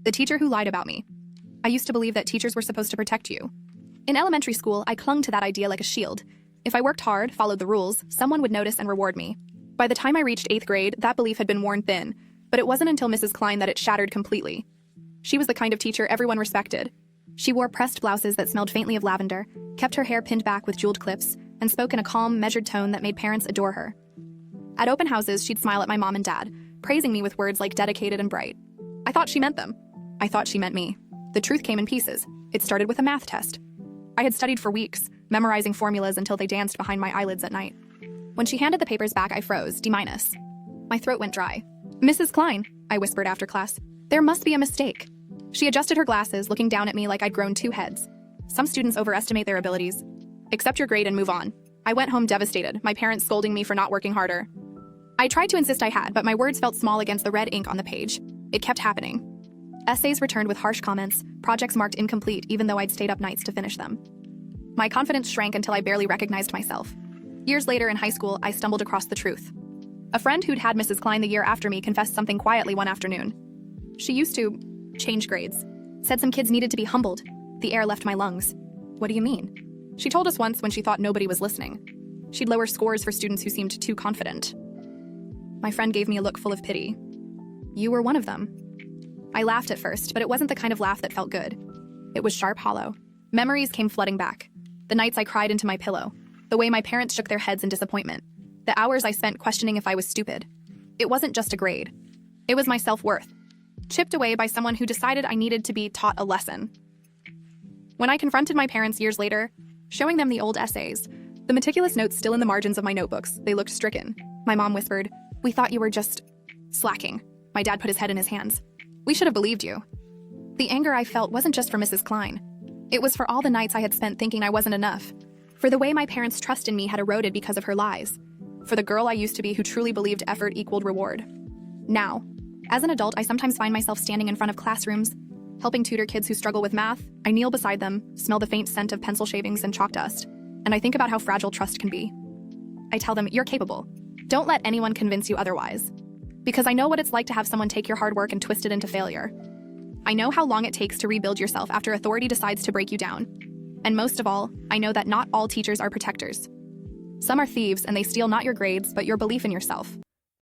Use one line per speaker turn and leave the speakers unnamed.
The teacher who lied about me. I used to believe that teachers were supposed to protect you. In elementary school, I clung to that idea like a shield. If I worked hard, followed the rules, someone would notice and reward me. By the time I reached 8th grade, that belief had been worn thin, but it wasn't until Mrs. Klein that it shattered completely. She was the kind of teacher everyone respected. She wore pressed blouses that smelled faintly of lavender, kept her hair pinned back with jeweled clips, and spoke in a calm, measured tone that made parents adore her. At open houses, she'd smile at my mom and dad, praising me with words like dedicated and bright. I thought she meant them. I thought she meant me. The truth came in pieces. It started with a math test. I had studied for weeks, memorizing formulas until they danced behind my eyelids at night. When she handed the papers back, I froze, D-. My throat went dry. "Mrs. Klein," I whispered after class, "there must be a mistake." She adjusted her glasses, looking down at me like I'd grown 2 heads. Some students overestimate their abilities. Accept your grade and move on. I went home devastated, my parents scolding me for not working harder. I tried to insist I had, but my words felt small against the red ink on the page. It kept happening. Essays returned with harsh comments, projects marked incomplete even though I'd stayed up nights to finish them. My confidence shrank until I barely recognized myself. Years later in high school, I stumbled across the truth. A friend who'd had Mrs. Klein the year after me confessed something quietly one afternoon. She used to change grades. Said some kids needed to be humbled. The air left my lungs. What do you mean? She told us once when she thought nobody was listening. She'd lower scores for students who seemed too confident. My friend gave me a look full of pity. You were one of them. I laughed at first, but it wasn't the kind of laugh that felt good. It was sharp, hollow. Memories came flooding back. The nights I cried into my pillow. The way my parents shook their heads in disappointment. The hours I spent questioning if I was stupid. It wasn't just a grade. It was my self-worth, chipped away by someone who decided I needed to be taught a lesson. When I confronted my parents years later, showing them the old essays, the meticulous notes still in the margins of my notebooks, they looked stricken. My mom whispered, "We thought you were just slacking." My dad put his head in his hands. "We should have believed you." The anger I felt wasn't just for Mrs. Klein. It was for all the nights I had spent thinking I wasn't enough. For the way my parents' trust in me had eroded because of her lies. For the girl I used to be who truly believed effort equaled reward. Now, as an adult, I sometimes find myself standing in front of classrooms, helping tutor kids who struggle with math. I kneel beside them, smell the faint scent of pencil shavings and chalk dust, and I think about how fragile trust can be. I tell them, "You're capable. Don't let anyone convince you otherwise." Because I know what it's like to have someone take your hard work and twist it into failure. I know how long it takes to rebuild yourself after authority decides to break you down. And most of all, I know that not all teachers are protectors. Some are thieves, and they steal not your grades, but your belief in yourself.